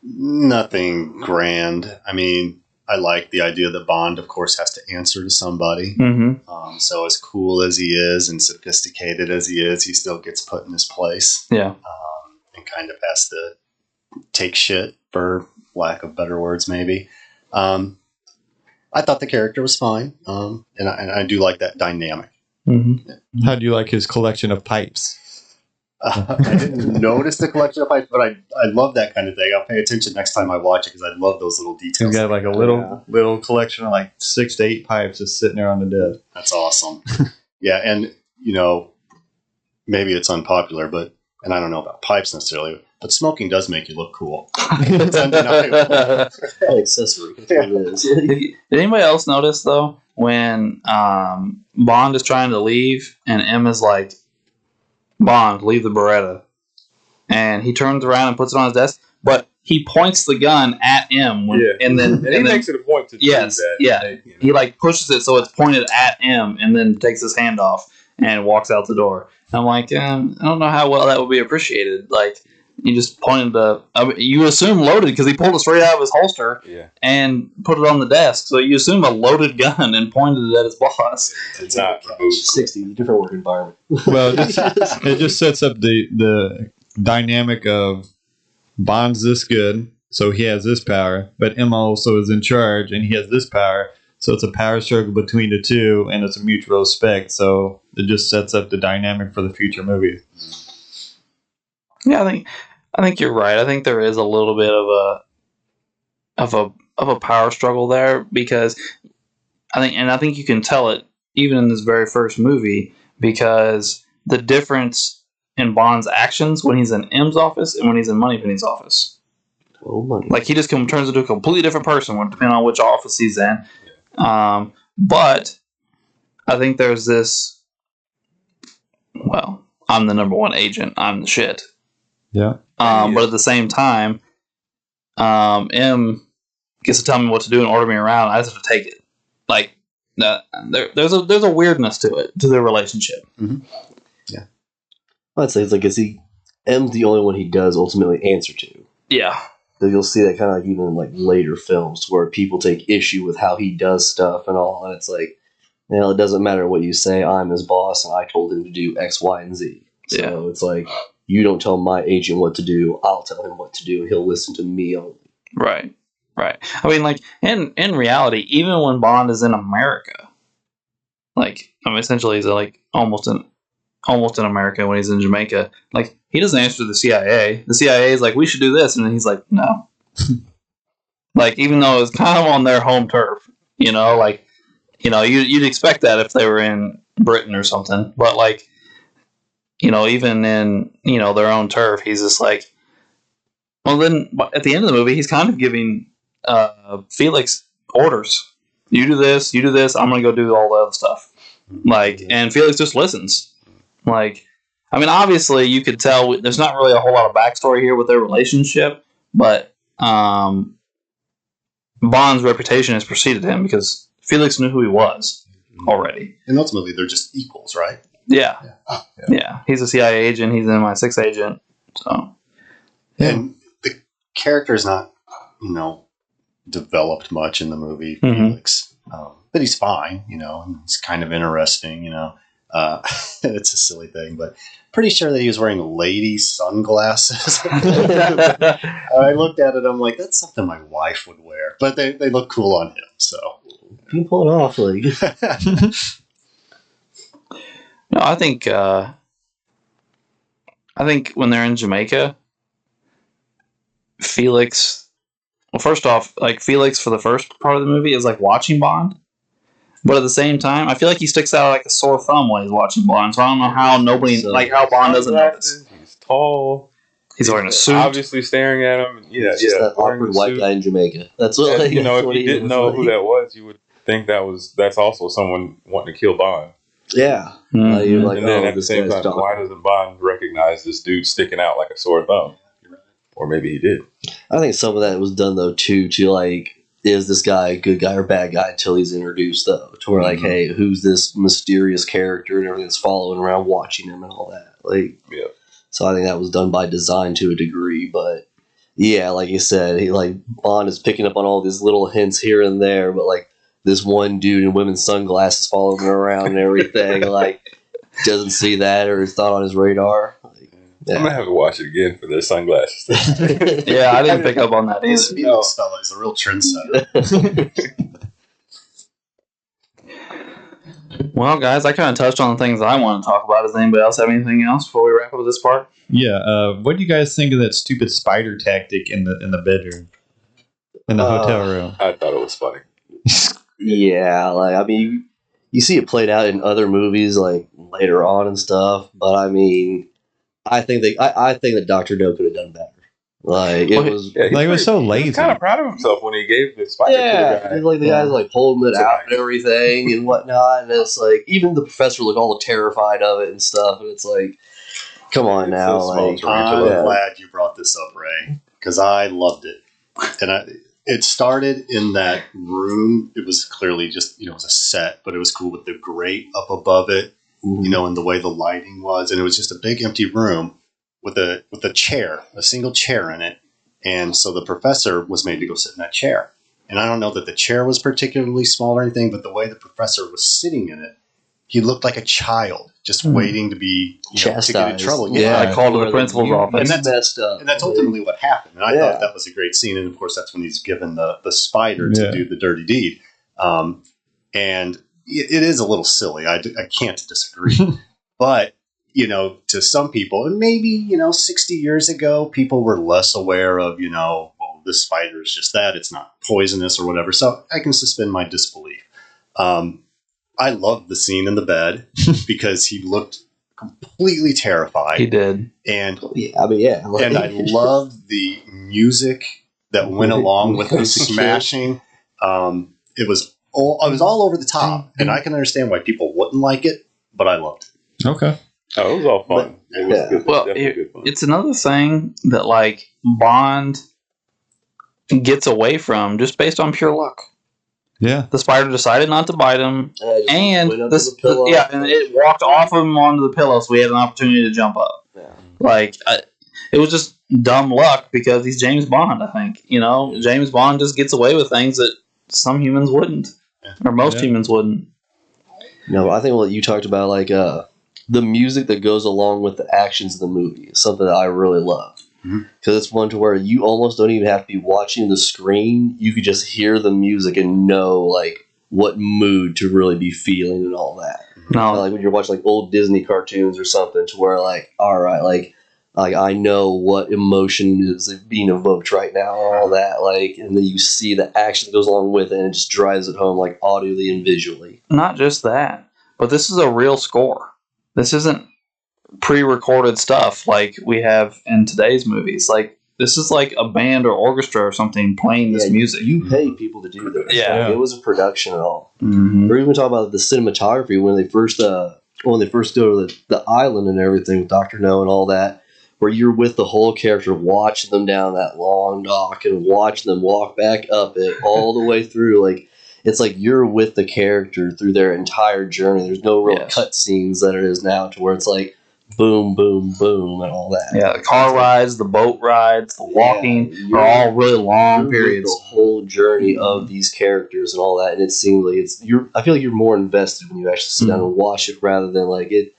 C: Nothing grand. I mean, I like the idea that Bond, of course, has to answer to somebody.
A: Mm-hmm.
C: So as cool as he is and sophisticated as he is, he still gets put in his place.
A: Yeah.
C: and kind of has to take shit, for lack of better words, maybe. I thought the character was fine, and I do like that dynamic.
A: Mm-hmm.
E: How do you like his collection of pipes?
C: I didn't notice the collection of pipes, but I love that kind of thing. I'll pay attention next time I watch it because I love those little details.
E: He's got like a little collection of like 6 to 8 pipes just sitting there on the desk.
C: That's awesome. Yeah, and maybe it's unpopular, and I don't know about pipes necessarily, but smoking does make you look cool. It's undeniable.
D: An accessory. That's what it is.
A: Did anybody else notice though when Bond is trying to leave and M is like, Bond, leave the Beretta, and he turns around and puts it on his desk, but he points the gun at M, and then
B: makes it a point to do that.
A: Yeah, he like pushes it so it's pointed at M, and then takes his hand off and walks out the door. And I'm like, I don't know how well that would be appreciated. Like, you just pointed you assume loaded because he pulled it straight out of his holster and put it on the desk. So you assume a loaded gun and pointed it at his boss.
B: It's not
D: 60, different work environment.
E: Well, it just sets up the dynamic of Bond's this good, so he has this power, but M also is in charge and he has this power. So it's a power struggle between the two, and it's a mutual respect. So it just sets up the dynamic for the future movies.
A: Yeah, I think you're right. I think there is a little bit of a power struggle there because I think you can tell it even in this very first movie because the difference in Bond's actions when he's in M's office and when he's in Moneypenny's office.
D: Oh, money!
A: Like he just turns into a completely different person depending on which office he's in. But I think there's this. Well, I'm the number one agent. I'm the shit.
E: Yeah.
A: But at the same time, M gets to tell me what to do and order me around. I just have to take it. Like there's a weirdness to it, to their relationship.
C: Mm-hmm. Yeah.
D: I'd say it's like, M's the only one he does ultimately answer to.
A: Yeah.
D: So you'll see that kind of like even in like later films where people take issue with how he does stuff and all, and it's like, it doesn't matter what you say. I'm his boss, and I told him to do X, Y, and Z. So it's like, you don't tell my agent what to do. I'll tell him what to do, and he'll listen to me only.
A: Right. I mean, like in reality, even when Bond is in America, like essentially he's like almost in America when he's in Jamaica. Like he doesn't answer to the CIA. The CIA is like, we should do this, and then he's like, no. Like even though it's kind of on their home turf, like you'd expect that if they were in Britain or something, but like. Even in, their own turf, he's just like, well, then at the end of the movie, he's kind of giving Felix orders. You do this, I'm going to go do all the other stuff. Like, and Felix just listens. Like, I mean, obviously, you could tell there's not really a whole lot of backstory here with their relationship, but Bond's reputation has preceded him because Felix knew who he was already.
C: And ultimately, they're just equals, right?
A: Yeah. He's a CIA agent. He's an MI6 agent. So,
C: and the character's not, developed much in the movie,
A: Mm-hmm.
C: Felix. But he's fine, and he's kind of interesting, It's a silly thing, but pretty sure that he was wearing lady sunglasses. I looked at it, I'm like, that's something my wife would wear. But they look cool on him, so.
D: You can pull it off, like.
A: No, I think when they're in Jamaica, Felix. Well, first off, like Felix for the first part of the movie is like watching Bond, but at the same time, I feel like he sticks out like a sore thumb while he's watching Bond. So I don't know how how Bond doesn't notice.
B: He's tall.
A: He's wearing a suit,
B: obviously staring at him.
D: It's just that awkward white guy in Jamaica. That's what.
B: If you didn't know who that was, you would think that's also someone wanting to kill Bond.
D: Yeah.
A: Mm-hmm.
D: You're like,
B: and then at the same time, why doesn't Bond recognize this dude sticking out like a sore thumb? Or maybe he did.
D: I think some of that was done, though, too, to like, is this guy a good guy or bad guy until he's introduced, though? To where, like, hey, who's this mysterious character and everything's following around watching him and all that. Like, so I think that was done by design to a degree, but yeah, like you said, Bond is picking up on all these little hints here and there, but like, this one dude in women's sunglasses following him around and everything, like, doesn't see that or it's not on his radar. Like,
B: I'm gonna have to watch it again for the sunglasses.
A: Yeah, I didn't pick up on that
C: This
A: either.
C: Felix fella is a real trendsetter.
A: Well, guys, I kind of touched on the things I want to talk about. Does anybody else have anything else before we wrap up this part?
E: Yeah. What do you guys think of that stupid spider tactic in the bedroom, in the hotel room?
B: I thought it was funny.
D: Yeah, like I mean, you see it played out in other movies like later on and stuff. But I mean, I think that Doctor No could have done better. Like it was.
B: Yeah,
E: Like, it was so
B: He
E: lazy.
B: was kind of proud of himself when he gave the spider to the guy.
D: It's like the guy's like holding it out and everything and whatnot, and it's like even the professor looked all terrified of it and stuff, and it's like, come on
B: It's
D: now,
B: so small,
D: like
C: I'm
D: yeah.
C: glad you brought this up, Ray, because I loved it. And it started in that room. It was clearly just, it was a set, but it was cool with the grate up above it, and the way the lighting was. And it was just a big empty room with a chair, a single chair in it. And so the professor was made to go sit in that chair. And I don't know that the chair was particularly small or anything, but the way the professor was sitting in it, he looked like a child just waiting to be to get in
D: Chastised.
C: trouble.
D: Yeah,
A: I called to the principal's office.
C: And
D: messed up.
C: And that's ultimately what happened. And I
D: Yeah.
C: thought that was a great scene. And of course, that's when he's given the spider to
E: Yeah.
C: do the dirty deed. And it is a little silly. I can't disagree. But, to some people, and maybe, 60 years ago, people were less aware of, well, this spider is just that. It's not poisonous or whatever. So I can suspend my disbelief. I loved the scene in the bed because he looked completely terrified.
A: He did.
C: And
D: Yeah, I mean, yeah. Like,
C: and I loved the music that went along with the smashing. It was all over the top, and I can understand why people wouldn't like it, but I loved it.
E: Okay.
B: Oh, it was all fun. It was
D: yeah.
B: good.
A: Well,
B: Definitely good fun.
A: it's another thing that like Bond gets away from just based on pure luck.
E: Yeah.
A: The spider decided not to bite him,
D: just
A: and
D: went up to
A: this,
D: the pillow.
A: and it walked off of him onto the pillow, so we had an opportunity to jump up.
D: Yeah.
A: Like it was just dumb luck because he's James Bond. I think James Bond just gets away with things that some humans wouldn't, or most humans wouldn't.
D: No, I think what you talked about, like the music that goes along with the actions of the movie, is something that I really love. Because it's one to where you almost don't even have to be watching the screen. You could just hear the music and know like what mood to really be feeling and all that.
A: No,
D: Like when you're watching like old Disney cartoons or something, to where like, all right, like I know what emotion is being evoked right now, and all that. Like, and then you see the action that goes along with it, and it just drives it home like audibly and visually.
A: not just that, but this is a real score. This isn't pre-recorded stuff like we have in today's movies. Like this is like a band or orchestra or something playing this music.
D: You pay people to do this.
A: Yeah.
D: Like, it was a production at all.
A: Mm-hmm.
D: Or even talk about the cinematography when they first go to the island and everything with Dr. No and all that, where you're with the whole character watching them down that long dock and watching them walk back up it all the way through. Like it's like you're with the character through their entire journey. There's no real cut scenes that it is now, to where it's like boom, boom, boom, and all that.
A: Yeah, the car rides, the boat rides, the walking are all really long periods.
D: The whole journey of these characters and all that, and it seems like I feel like you're more invested when you actually sit down and watch it, rather than like it.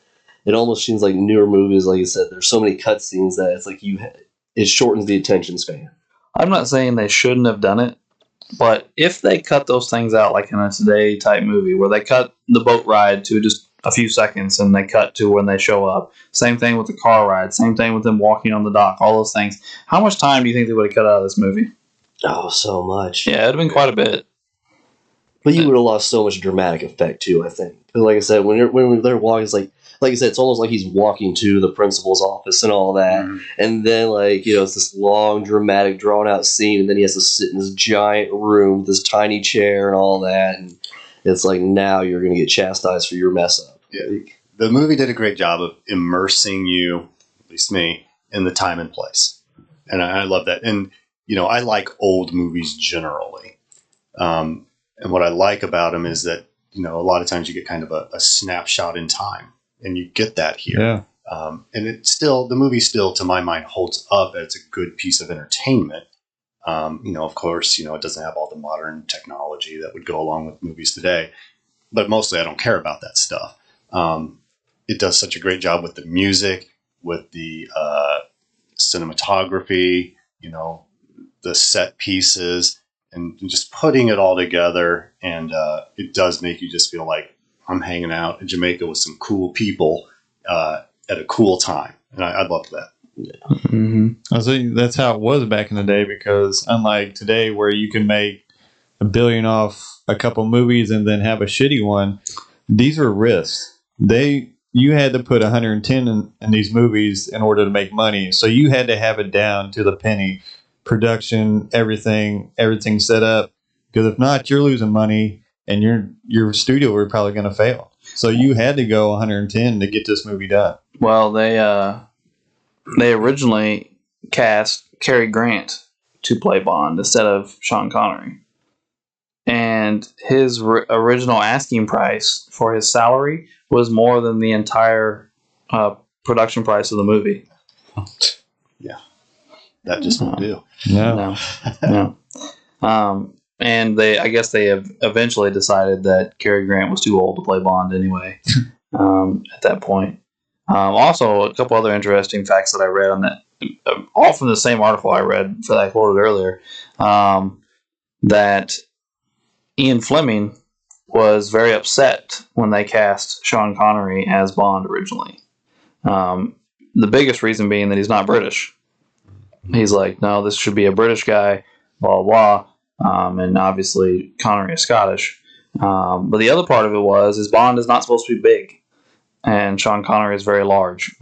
D: It almost seems like newer movies, like you said, there's so many cutscenes that it's like it shortens the attention span.
A: I'm not saying they shouldn't have done it, but if they cut those things out, like in a Today type movie, where they cut the boat ride to just a few seconds and they cut to when they show up, same thing with the car ride, same thing with them walking on the dock, all those things. How much time do you think they would have cut out of this movie?
D: Oh, so much.
A: Yeah, it'd have been quite a bit.
D: But you would have lost so much dramatic effect too, I think. Because like I said, when they're walking, it's like I said, it's almost like he's walking to the principal's office and all that. And then it's this long, dramatic, drawn out scene, and then he has to sit in this giant room with this tiny chair and all that. And it's like, now you're going to get chastised for your mess up.
C: Yeah. The movie did a great job of immersing you, at least me, in the time and place. And I love that. And, I like old movies generally. And what I like about them is that, a lot of times you get kind of a snapshot in time. And you get that here.
E: Yeah.
C: And the movie still, to my mind, holds up as a good piece of entertainment. Of course, it doesn't have all the modern technology that would go along with movies today. But mostly I don't care about that stuff. It does such a great job with the music. with the cinematography, the set pieces, and just putting it all together. And it does make you just feel like I'm hanging out in Jamaica with some cool people at a cool time. And I love that.
E: I think that's how it was back in the day, because unlike today where you can make $1 billion off a couple movies and then have a shitty one, these were risks. You had to put 110 in these movies in order to make money. So you had to have it down to the penny. Production, everything set up. Because if not, you're losing money and your studio were probably going to fail. So you had to go 110 to get this movie done.
A: Well, they originally cast Cary Grant to play Bond instead of Sean Connery. And his original asking price for his salary was more than the entire production price of the movie.
C: Yeah. That just won't do.
A: No. And I guess they have eventually decided that Cary Grant was too old to play Bond anyway. At that point. Also, a couple other interesting facts that I read on that, all from the same article I read that I quoted earlier, that Ian Fleming was very upset when they cast Sean Connery as Bond originally. The biggest reason being that he's not British. He's like, no, this should be a British guy, blah, blah, blah. And obviously Connery is Scottish. But the other part of it is Bond is not supposed to be big. And Sean Connery is very large.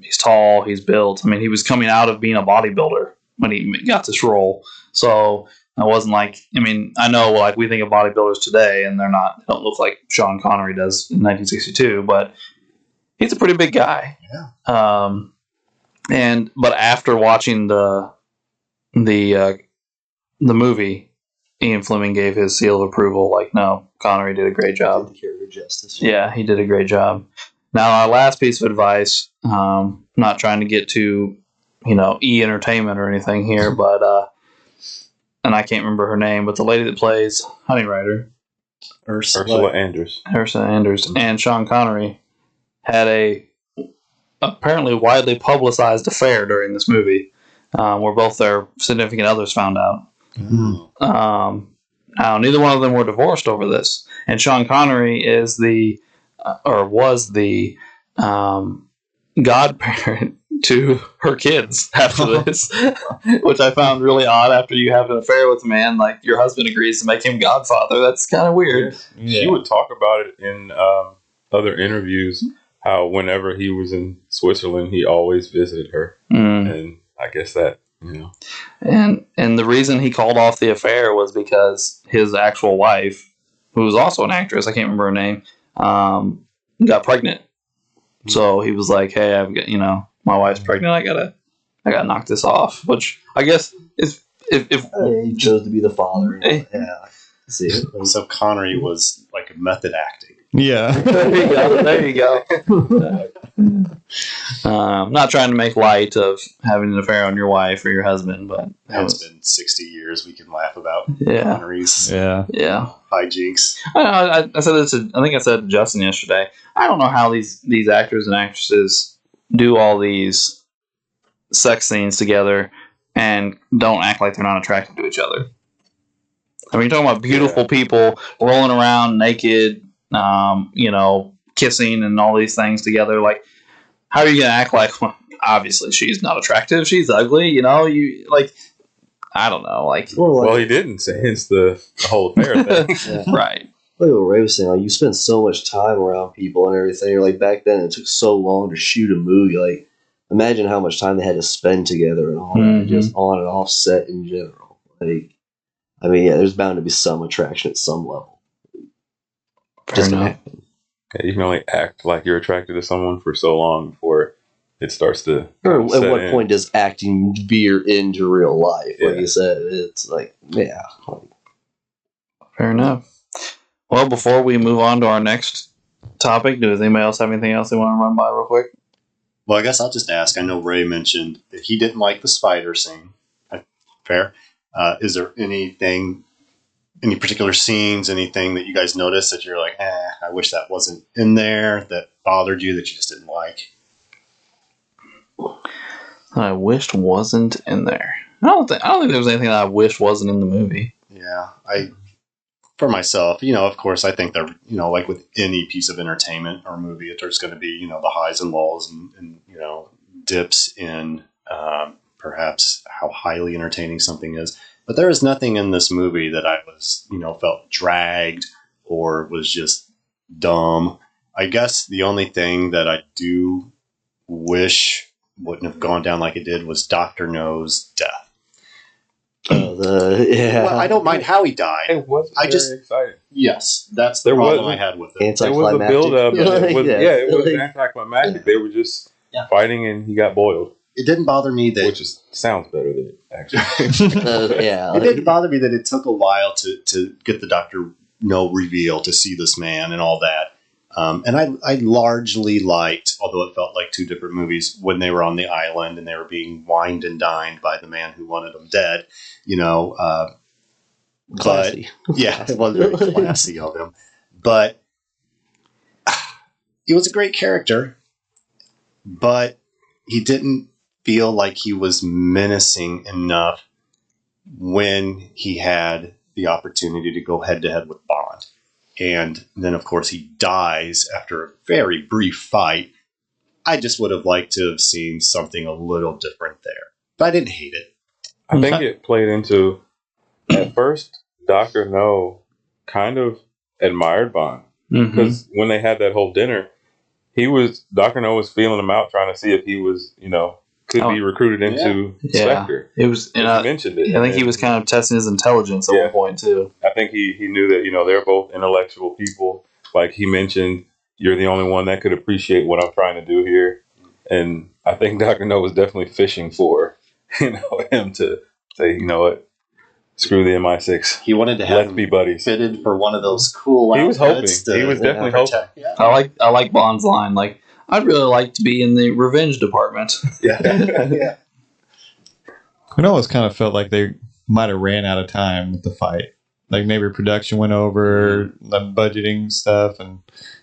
A: He's tall, he's built. I mean, he was coming out of being a bodybuilder when he got this role. So it wasn't like, I mean, I know like we think of bodybuilders today and they don't look like Sean Connery does in 1962, but he's a pretty big guy.
C: Yeah.
A: But after watching the movie, Ian Fleming gave his seal of approval. Like, no, Connery did a great job.
D: Did the character justice.
A: Yeah, he did a great job. Now, our last piece of advice, not trying to get to, E-entertainment or anything here, but, and I can't remember her name, but the lady that plays Honey Rider,
B: Ursula Andress,
A: and Sean Connery had a apparently widely publicized affair during this movie, where both their significant others found out. Now, neither one of them were divorced over this, and Sean Connery is was the godparent to her kids after this, which I found really odd. After you have an affair with a man, like your husband agrees to make him godfather. That's kind of weird.
B: Yeah. She would talk about it in other interviews, how whenever he was in Switzerland, he always visited her, and I guess that.
A: And the reason he called off the affair was because his actual wife, who was also an actress, I can't remember her name, got pregnant. So he was like, "Hey, I've got my wife's pregnant. I gotta knock this off." Which I guess is if
D: he chose to be the father. Yeah, I see it.
C: So Connery was like method acting.
E: Yeah.
A: There you go. I'm not trying to make light of having an affair on your wife or your husband, but
C: It's been 60 years. We can laugh about Connery's hijinks.
A: I said this. I think I said to Justin yesterday. I don't know how these actors and actresses do all these sex scenes together and don't act like they're not attracted to each other. I mean, you're talking about beautiful people rolling around naked. Kissing and all these things together. Like, how are you gonna act like? Well, obviously, she's not attractive. She's ugly. You like. I don't know. Like,
B: well, he didn't. So hence the whole affair thing,
A: right?
D: Like what Ray was saying, like you spend so much time around people and everything. Like back then, it took so long to shoot a movie. Like, imagine how much time they had to spend together and all that, just on and off set in general. Like, I mean, yeah, there's bound to be some attraction at some level.
A: Fair enough.
B: Yeah, you can only act like you're attracted to someone for so long before it starts to.
D: Or at what point does acting veer into real life? Like you said, it's like, yeah.
A: Fair enough. Well, before we move on to our next topic, does anybody else have anything else they want to run by real quick?
C: Well, I guess I'll just ask. I know Ray mentioned that he didn't like the spider scene. Fair. Is there anything, any particular scenes, anything that you guys noticed that you're like, I wish that wasn't in there, that bothered you, that you just didn't like?
A: I wished wasn't in there. I don't think there was anything that I wished wasn't in the movie.
C: Yeah, for myself, of course, I think that, like with any piece of entertainment or movie, there's going to be, the highs and lows and dips in perhaps how highly entertaining something is. But there is nothing in this movie that I was, felt dragged or was just dumb. I guess the only thing that I do wish wouldn't have gone down like it did was Dr. No's death. Well, I don't mind how he died.
B: It wasn't very exciting.
C: Yes, that's the problem I had with it.
B: There was a build-up. It was
D: Yeah.
B: anticlimactic. They were just fighting, and he got boiled.
C: It didn't bother me that
B: Sounds better than it actually.
C: It didn't bother me that it took a while to get the Dr. No reveal, to see this man and all that. And I largely liked, although it felt like two different movies, when they were on the island and they were being wined and dined by the man who wanted them dead.
D: Classy.
C: But yeah, it was very classy of him. But he was a great character, but he didn't feel like he was menacing enough when he had the opportunity to go head to head with Bond. And then, of course, he dies after a very brief fight. I just would have liked to have seen something a little different there. But I didn't hate it.
B: I think it played into, at first, Dr. No kind of admired Bond. Because when they had that whole dinner, Dr. No was feeling him out, trying to see if he was, could be recruited into Spectre.
A: It was, and
B: he mentioned it.
A: I think he was kind of testing his intelligence at one point too.
B: I think he knew that they're both intellectual people. Like he mentioned, you're the only one that could appreciate what I'm trying to do here, and I think Dr. No was definitely fishing for him to say, what, screw the MI6.
C: He wanted to have
B: Let's be buddies.
C: Fitted for one of those cool.
B: He was hoping. He was definitely hoping.
C: Yeah.
A: I like Bond's line. Like, I'd really like to be in the revenge department.
B: Yeah.
C: Yeah.
E: It always kind of felt like they might have ran out of time with the fight. Like maybe production went over, the budgeting stuff, and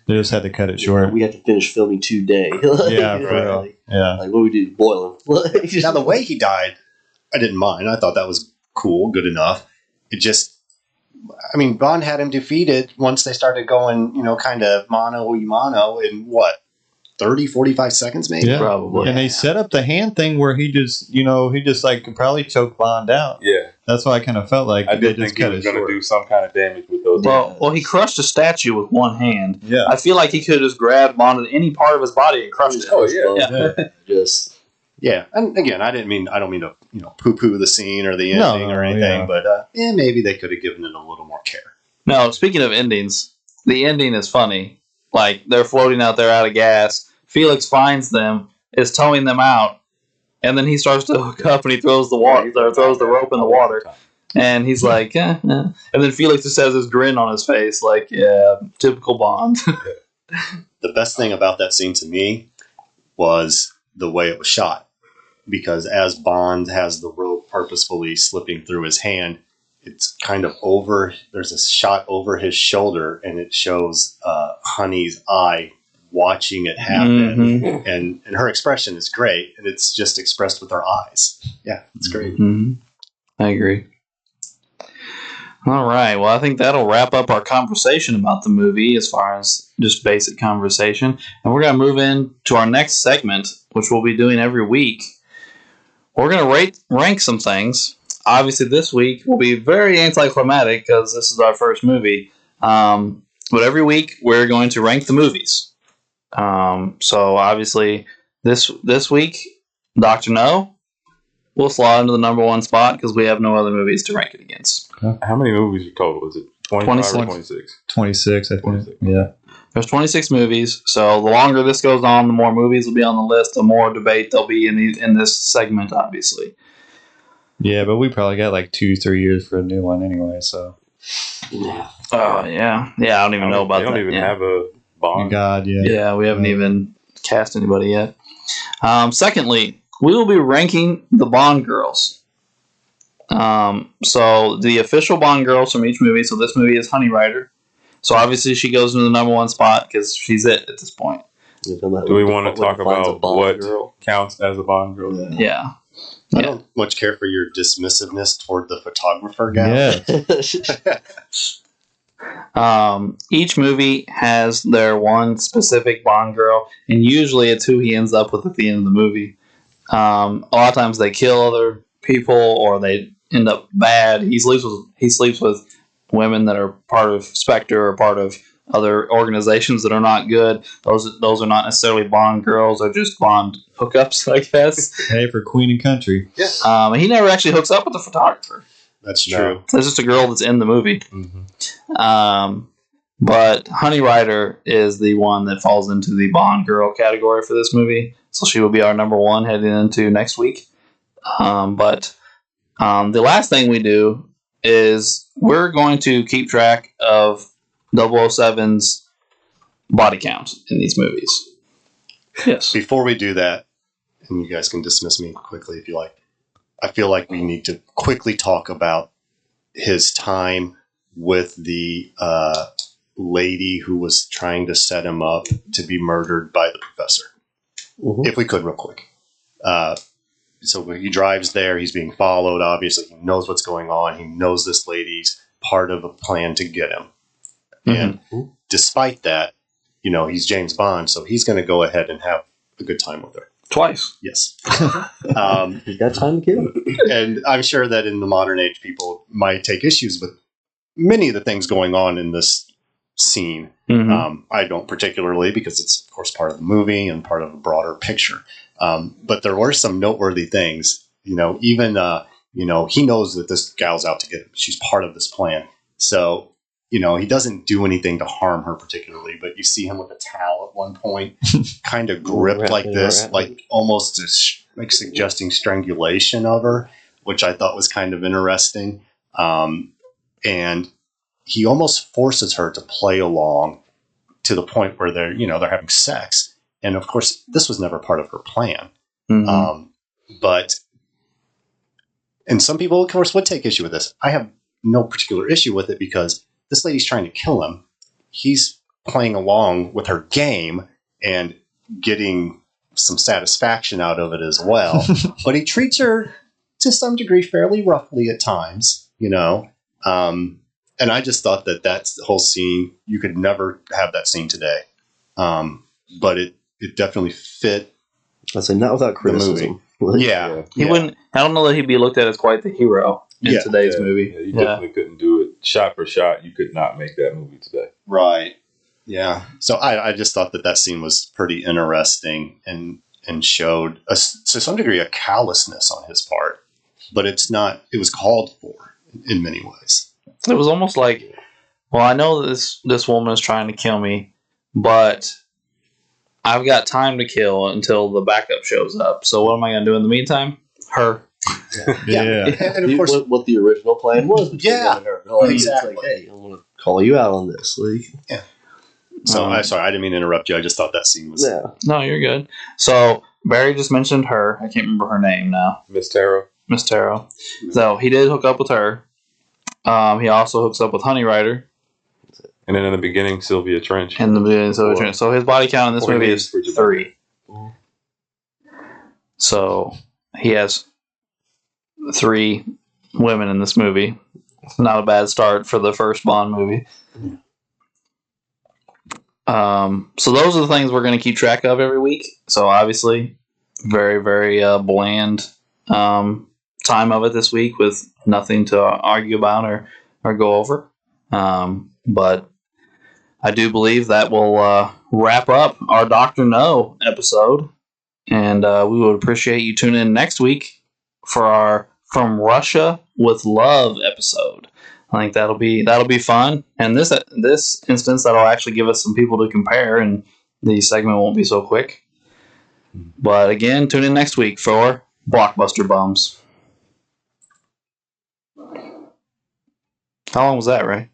E: they just had to cut it short.
D: We have to finish filming today.
E: Yeah, for real.
D: Like, what do we do? Boil him.
C: Now, the way he died, I didn't mind. I thought that was cool, good enough. It just, Bond had him defeated once they started going, kind of mano-a-mano in what, 30, 45 seconds maybe?
E: Yeah.
A: Probably.
E: And they set up the hand thing where he just could probably choke Bond out.
B: Yeah.
E: That's why I kind of felt like
B: I did think he was going to do some kind of damage with those.
A: Well, he crushed a statue with one hand.
E: Yeah.
A: I feel like he could have just grabbed Bond at any part of his body and crushed it.
B: Oh, yeah.
D: Just.
C: Yeah, and again, I don't mean to poo-poo the scene or the ending or anything, but maybe they could have given it a little more care.
A: No, speaking of endings, the ending is funny. Like, they're floating out there out of gas. Felix finds them, is towing them out, and then he starts to hook up and he throws the throws the rope in the water. And he's like, And then Felix just has this grin on his face, like, yeah, typical Bond.
C: The best thing about that scene to me was the way it was shot. Because as Bond has the rope purposefully slipping through his hand, it's kind of there's a shot over his shoulder, and it shows Honey's eye watching it happen.
A: Mm-hmm.
C: And her expression is great, and it's just expressed with her eyes. Yeah, it's great.
A: Mm-hmm. I agree. All right. Well, I think that'll wrap up our conversation about the movie as far as just basic conversation. And we're going to move into our next segment, which we'll be doing every week. We're going to rank some things. Obviously, this week will be very anticlimactic because this is our first movie. But every week, we're going to rank the movies. So, obviously, this week, Dr. No will slot into the number one spot because we have no other movies to rank it against.
B: How many movies are total? Was it 25 or 26?
E: 26, I think.
B: 26.
E: Yeah.
A: There's 26 movies, so the longer this goes on, the more movies will be on the list, the more debate there'll be in this segment, obviously.
E: Yeah, but we probably got like 2-3 years for a new one anyway, so.
A: Oh, yeah. Yeah, I don't even know about that.
B: They don't even have a Bond.
E: God, yeah.
A: Yeah, we haven't even cast anybody yet. Secondly, we will be ranking the Bond girls. So the official Bond girls from each movie. So this movie is Honey Rider. So obviously she goes into the number one spot because she's it at this point.
B: Do we want to talk about what counts as a Bond girl?
A: Yeah.
C: I don't much care for your dismissiveness toward the photographer gal.
E: Yeah.
A: Each movie has their one specific Bond girl, and usually it's who he ends up with at the end of the movie. A lot of times they kill other people, or they end up bad. He sleeps with women that are part of Spectre or part of other organizations that are not good. Those are not necessarily Bond girls; they're just Bond hookups, I guess.
E: Hey, for Queen and Country.
C: Yeah.
A: He never actually hooks up with the photographer.
C: That's true.
A: So it's just a girl that's in the movie.
B: Mm-hmm.
A: But Honey Rider is the one that falls into the Bond girl category for this movie. So she will be our number one heading into next week. But the last thing we do is we're going to keep track of 007's body count in these movies. Yes.
C: Before we do that, and you guys can dismiss me quickly if you like, I feel like we need to quickly talk about his time with the lady who was trying to set him up to be murdered by the professor.
D: Mhm.
C: If we could, real quick. So when he drives there, he's being followed, obviously. He knows what's going on. He knows this lady's part of a plan to get him. And despite that, he's James Bond, so he's going to go ahead and have a good time with her.
A: Twice.
C: Yes.
D: You got time to kill.
C: And I'm sure that in the modern age, people might take issues with many of the things going on in this scene. I don't particularly, because it's, of course, part of the movie and part of a broader picture. But there were some noteworthy things. Even, he knows that this gal's out to get him. She's part of this plan. So, he doesn't do anything to harm her particularly, but you see him with a towel at one point, kind of gripped like this, like almost like suggesting strangulation of her, which I thought was kind of interesting. And he almost forces her to play along to the point where they're having sex. And of course, this was never part of her plan. But, and some people, of course, would take issue with this. I have no particular issue with it because this lady's trying to kill him. He's playing along with her game and getting some satisfaction out of it as well. But he treats her to some degree fairly roughly at times, And I just thought that that's the whole scene. You could never have that scene today. But it definitely fit.
D: I say not without criticism.
C: Yeah.
A: He wouldn't. I don't know that he'd be looked at as quite the hero in today's movie.
B: Yeah, you definitely couldn't do it shot for shot. You could not make that movie today.
C: Right. Yeah. So I just thought that scene was pretty interesting and showed to some degree a callousness on his part, but it was called for in many ways.
A: It was almost like, well, I know this woman is trying to kill me, but I've got time to kill until the backup shows up. So what am I going to do in the meantime? Her.
E: Yeah.
C: And of course,
D: what the original plan was.
C: Yeah,
D: her. Like,
C: exactly.
D: It's like, hey, I want to call you out on this. Like,
C: So I'm sorry, I didn't mean to interrupt you. I just thought that scene was.
D: yeah.
A: No, you're good. So Barry just mentioned her. I can't remember her name now.
B: Miss Taro.
A: Miss Taro. So he did hook up with her. He also hooks up with Honey Rider.
B: And then in the beginning, Sylvia Trench.
A: In the beginning, so his body count in this movie is 3. So he has 3 women in this movie. Not a bad start for the first Bond movie. So those are the things we're going to keep track of every week. So obviously, very, very bland time of it this week with nothing to argue about or go over. But I do believe that will wrap up our Dr. No episode. And we would appreciate you tuning in next week for our From Russia with Love episode. I think that'll be fun. And this instance, that'll actually give us some people to compare, and the segment won't be so quick. But again, tune in next week for Blockbuster Bums. How long was that, Ray?